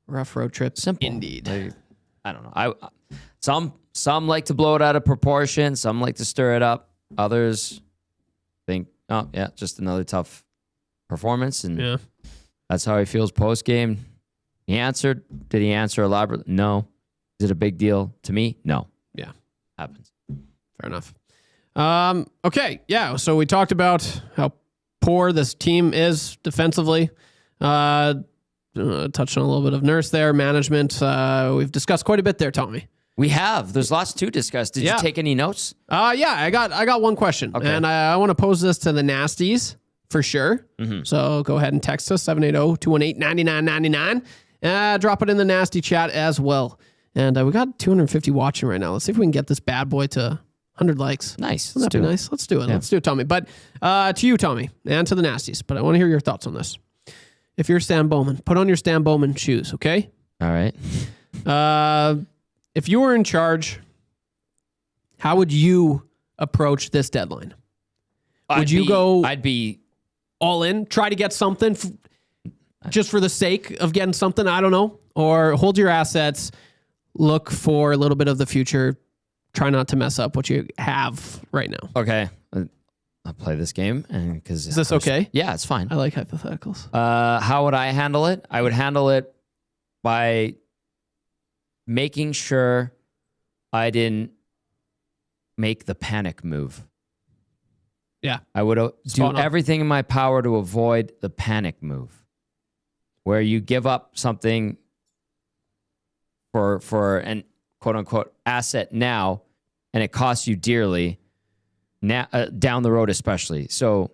Rough road trip. Simple. Indeed. Like, I don't know. Some like to blow it out of proportion. Some like to stir it up. Others think, oh, yeah, just another tough performance. And that's how he feels post-game. He answered. Did he answer elaborately? No. Is it a big deal to me? No. Yeah. Happens. Fair enough. Okay. Yeah. So we talked about how poor this team is defensively. Touched on a little bit of Nurse there, management. We've discussed quite a bit there, Tommy. We have. There's lots to discuss. Did you take any notes? Yeah, I got one question, and I want to pose this to the Nasties for sure. Mm-hmm. So go ahead and text us 780-218-9999. Drop it in the Nasty chat as well. And we got 250 watching right now. Let's see if we can get this bad boy to 100 likes. Nice. Wouldn't that be nice? Let's do it. Yeah. Let's do it, Tommy. But to you, Tommy, and to the Nasties. But I want to hear your thoughts on this. If you're Stan Bowman, put on your Stan Bowman shoes, okay? All right. If you were in charge, how would you approach this deadline? I'd be all in, try to get something just for the sake of getting something, I don't know, or hold your assets, look for a little bit of the future. Try not to mess up what you have right now. Okay. I'll play this game. Is this okay? Yeah, it's fine. I like hypotheticals. How would I handle it? I would handle it by making sure I didn't make the panic move. Yeah. I would do Spot on. everything in my power to avoid the panic move, where you give up something for an quote unquote asset now, and it costs you dearly now down the road, especially. So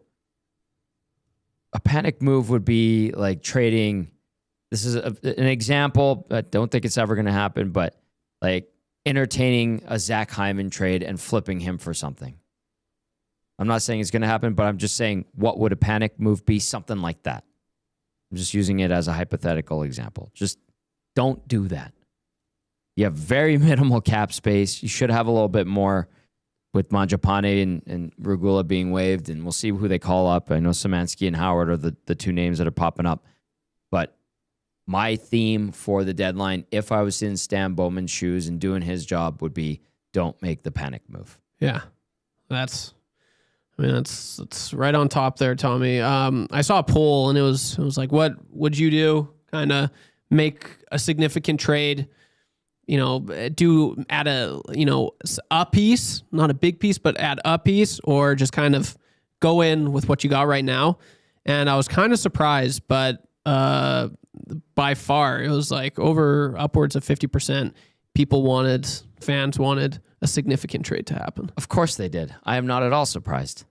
a panic move would be like trading. This is an example. I don't think it's ever going to happen, but like entertaining a Zach Hyman trade and flipping him for something. I'm not saying it's going to happen, but I'm just saying, what would a panic move be? Something like that. I'm just using it as a hypothetical example. Just don't do that. You have very minimal cap space. You should have a little bit more with Mangiapane and Regula being waived, and we'll see who they call up. I know Szymanski and Howard are the two names that are popping up. But my theme for the deadline, if I was in Stan Bowman's shoes and doing his job, would be don't make the panic move. Yeah. That's right on top there, Tommy. I saw a poll and it was like, what would you do? Kind of make a significant trade, do add a piece, not a big piece, but add a piece, or just kind of go in with what you got right now. And I was kind of surprised, but by far it was like upwards of 50% fans wanted a significant trade to happen. Of course they did. I am not at all surprised.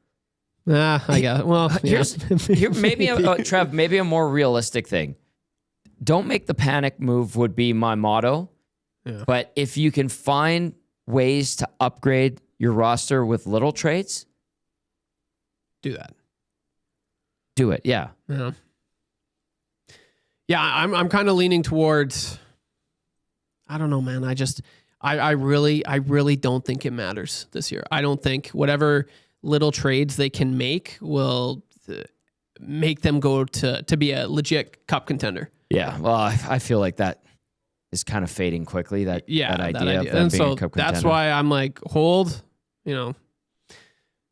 I guess. Well, Here maybe Trev, maybe a more realistic thing. Don't make the panic move would be my motto. Yeah. But if you can find ways to upgrade your roster with little trades, do that. Do it. Yeah. Yeah. Yeah, I'm kind of leaning towards, I don't know, man. I really don't think it matters this year. I don't think whatever little trades they can make will make them go to be a legit cup contender. Yeah. Well, I feel like that is kind of fading quickly. That idea of them and being so a cup contender. that's why I'm like, hold,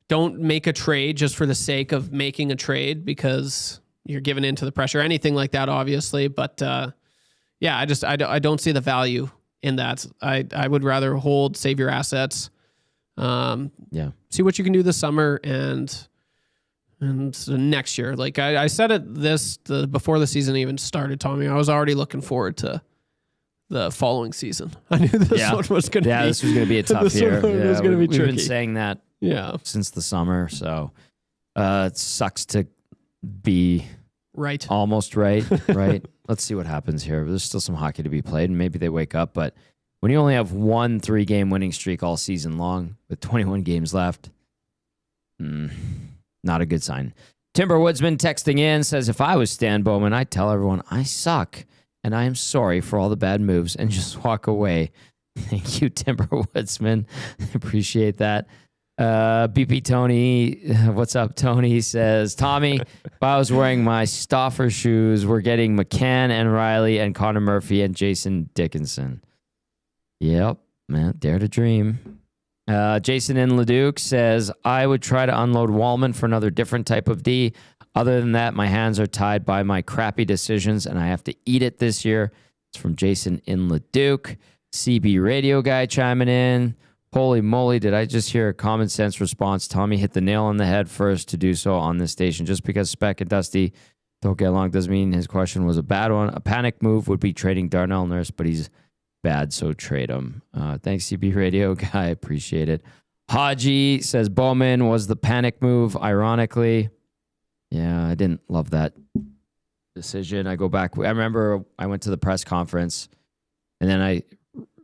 don't make a trade just for the sake of making a trade because you're giving into the pressure, anything like that, obviously. But I don't see the value in that. I would rather hold, save your assets. See what you can do this summer and next year. Like I said it before the season even started, Tommy. I was already looking forward to the following season. I knew this one was going to be. Yeah, this was going to be a tough year. It was going to be tricky. We've been saying that since the summer. So it sucks to be right. Almost right. Let's see what happens here. There's still some hockey to be played, and maybe they wake up. But when you only have 1 3-game winning streak all season long with 21 games left, not a good sign. Timber Woodsman texting in says, if I was Stan Bowman, I'd tell everyone I suck and I am sorry for all the bad moves and just walk away. Thank you, Timber Woodsman. Appreciate that. BP Tony, what's up, Tony? Says, Tommy, if I was wearing my Stauffer shoes, we're getting McCann and Riley and Connor Murphy and Jason Dickinson. Yep, man, dare to dream. Jason in Leduc says, I would try to unload Wallman for another different type of D. Other than that, my hands are tied by my crappy decisions, and I have to eat it this year. It's from Jason in Leduc. CB radio guy chiming in. Holy moly, did I just hear a common sense response? Tommy hit the nail on the head first to do so on this station. Just because Speck and Dusty don't get along doesn't mean his question was a bad one. A panic move would be trading Darnell Nurse, but he's bad, so trade him. Thanks, CB radio guy. Appreciate it. Haji says Bowman was the panic move, ironically. Yeah, I didn't love that decision. I go back. I remember I went to the press conference, and then I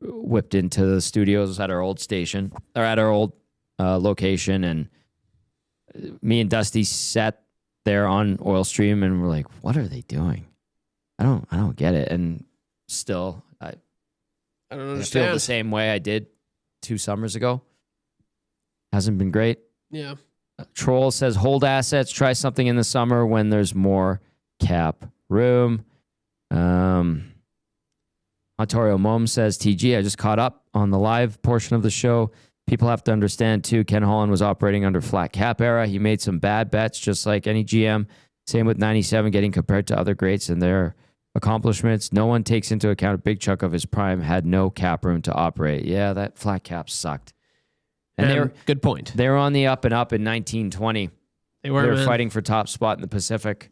whipped into the studios at our old station, or at our old location, and me and Dusty sat there on Oil Stream, and we're like, what are they doing? I don't get it. And still, I don't feel understand. the same way I did 2 summers ago. Hasn't been great. Yeah. Troll says, hold assets, try something in the summer when there's more cap room. Ontario Mom says, TG, I just caught up on the live portion of the show. People have to understand, too, Ken Holland was operating under flat cap era. He made some bad bets, just like any GM. Same with 97 getting compared to other greats, and there accomplishments. No one takes into account a big chunk of his prime had no cap room to operate. Yeah, that flat cap sucked. And they were good point. They were on the up and up in 1920. They were fighting for top spot in the Pacific.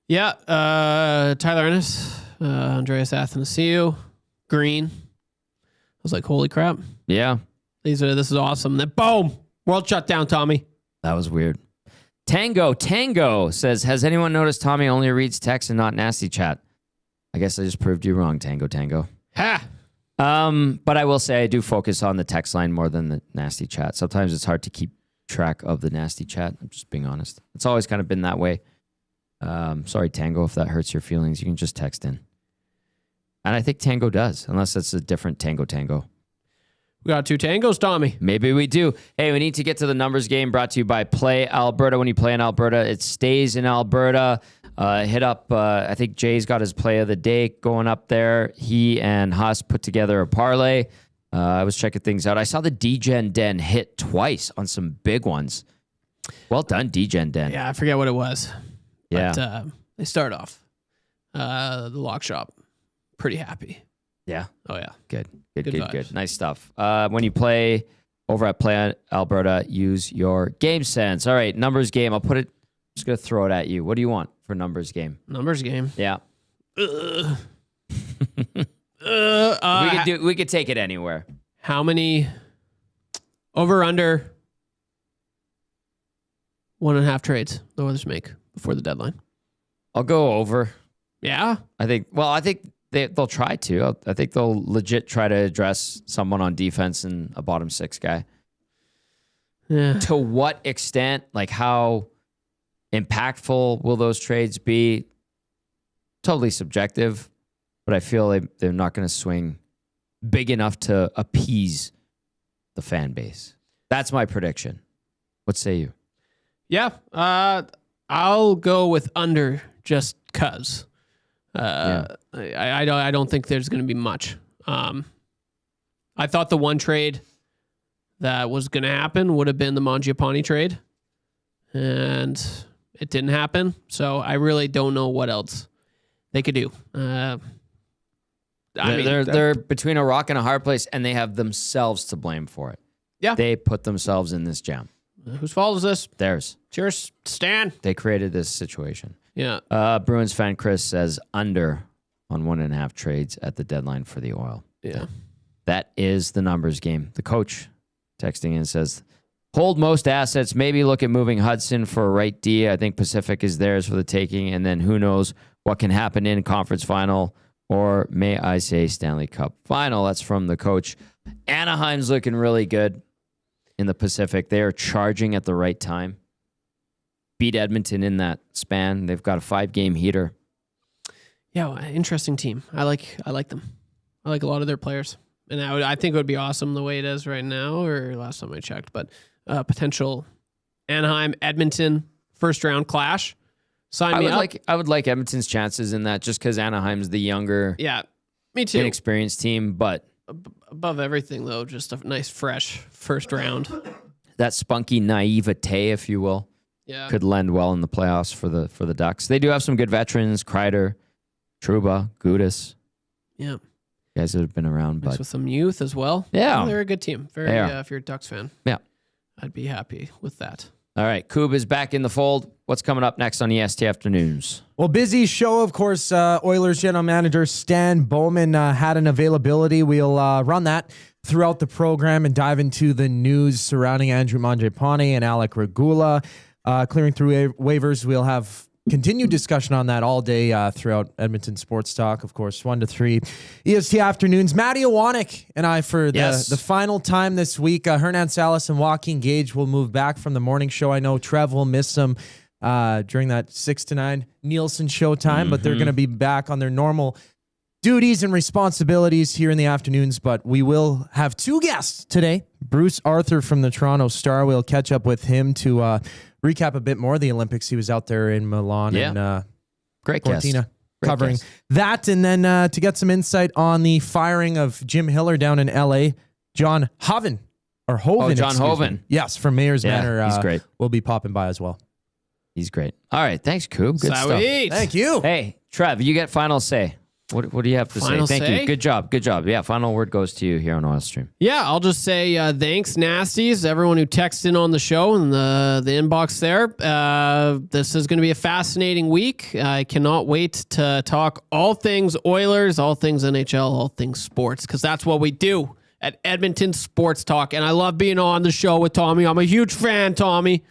Yeah, Tyler Ennis, Andreas Athanasiou, Green. I was like, holy crap. Yeah. This is awesome. Then boom, world shutdown, Tommy. That was weird. Tango says, has anyone noticed Tommy only reads text and not nasty chat? I guess I just proved you wrong, Tango. Ha! But I will say I do focus on the text line more than the nasty chat. Sometimes it's hard to keep track of the nasty chat. I'm just being honest. It's always kind of been that way. Sorry, Tango, if that hurts your feelings, you can just text in. And I think Tango does, unless it's a different Tango. We got 2 tangos, Tommy. Maybe we do. Hey, we need to get to the numbers game brought to you by Play Alberta. When you play in Alberta, it stays in Alberta. Hit up, I think Jay's got his play of the day going up there. He and Haas put together a parlay. I was checking things out. I saw the D-Gen Den hit twice on some big ones. Well done, D-Gen Den. Yeah, I forget what it was. Yeah. But they start off. The lock shop. Pretty happy. Yeah. Oh, yeah. Good. vibes. Nice stuff. When you play over at Play Alberta, use your game sense. All right, numbers game. I'm just going to throw it at you. What do you want for numbers game? Numbers game. Yeah. We could take it anywhere. How many over under 1.5 trades the Oilers make before the deadline? I'll go over. Yeah. I think they'll try to. I think they'll legit try to address someone on defense and a bottom 6 guy. Yeah. To what extent, like how impactful will those trades be? Totally subjective, but I feel they're not going to swing big enough to appease the fan base. That's my prediction. What say you? Yeah. I'll go with under just cause. I don't think there's going to be much. I thought the one trade that was going to happen would have been the Mangiapane trade, and it didn't happen. So I really don't know what else they could do. They're between a rock and a hard place, and they have themselves to blame for it. Yeah, they put themselves in this jam. Whose fault is this? Theirs. Cheers, Stan. They created this situation. Yeah. Bruins fan Chris says under on 1.5 trades at the deadline for the Oil. Yeah. That is the numbers game. The coach texting in says, hold most assets, maybe look at moving Hudson for a right D. I think Pacific is theirs for the taking, and then who knows what can happen in conference final, or may I say Stanley Cup final. That's from the coach. Anaheim's looking really good in the Pacific. They are charging at the right time. Beat Edmonton in that span. They've got a 5-game heater. Yeah, well, interesting team. I like them. I like a lot of their players, and I think it would be awesome the way it is right now, or last time I checked. But potential Anaheim Edmonton first round clash. Sign me up. I would like Edmonton's chances in that, just because Anaheim's the younger, me too, inexperienced team. But above everything, though, just a nice fresh first round. That spunky naivete, if you will. Yeah. Could lend well in the playoffs for the Ducks. They do have some good veterans, Kreider, Trouba, Gudis. Yeah. Guys that have been around. Mixed but with some youth as well. Yeah. They're a good team. If you're a Ducks fan. Yeah. I'd be happy with that. All right. Koob is back in the fold. What's coming up next on EST Afternoons? Well, busy show, of course. Oilers general manager Stan Bowman had an availability. We'll run that throughout the program and dive into the news surrounding Andrew Mangipane and Alec Regula. Clearing through waivers, we'll have continued discussion on that all day throughout Edmonton Sports Talk, of course, 1 to 3. EST Afternoons. Matty Iwanek and I for the final time this week. Hernan Salas and Joaquin Gage will move back from the morning show. I know Trev will miss them during that 6 to 9 Nielsen show time, but they're going to be back on their normal duties and responsibilities here in the afternoons. But we will have 2 guests today. Bruce Arthur from the Toronto Star. We'll catch up with him to recap a bit more of the Olympics. He was out there in Milan and great Cortina covering that. And then to get some insight on the firing of Jim Hiller down in LA, John Hoven. John Hoven. Yes, from Mayor's Manor. He's great. Will be popping by as well. He's great. All right. Thanks, Coob. Good stuff. Sweet. Thank you. Hey, Trev, you get final say. What do you have to Final say? Thank say? you. Good job. Good job. Yeah, final word goes to you here on Oil Stream. Yeah, I'll just say thanks, Nasties, everyone who texted in on the show and the inbox there. This is going to be a fascinating week. I cannot wait to talk all things Oilers, all things NHL, all things sports, because that's what we do at Edmonton Sports Talk. And I love being on the show with Tommy. I'm a huge fan, Tommy.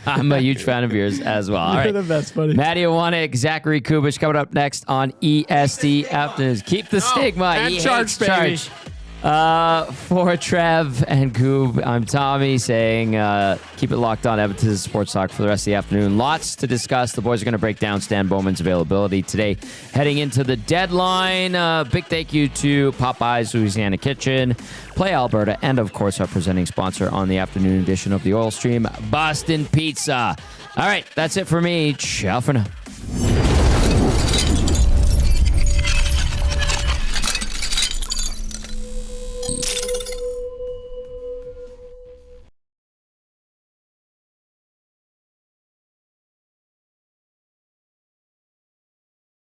I'm a huge fan of yours as well. All right. You're the best, buddy. Matty Iwanek, Zachary Kubich coming up next on ESD Afternoons. Keep the stigma. and He charge, hates baby. For Trev and Goob, I'm Tommy saying keep it locked on Edmonton Sports Talk for the rest of the afternoon. Lots to discuss. The boys are going to break down Stan Bowman's availability today. Heading into the deadline, big thank you to Popeye's Louisiana Kitchen, Play Alberta, and of course our presenting sponsor on the afternoon edition of the Oil Stream, Boston Pizza. All right, that's it for me. Ciao for now.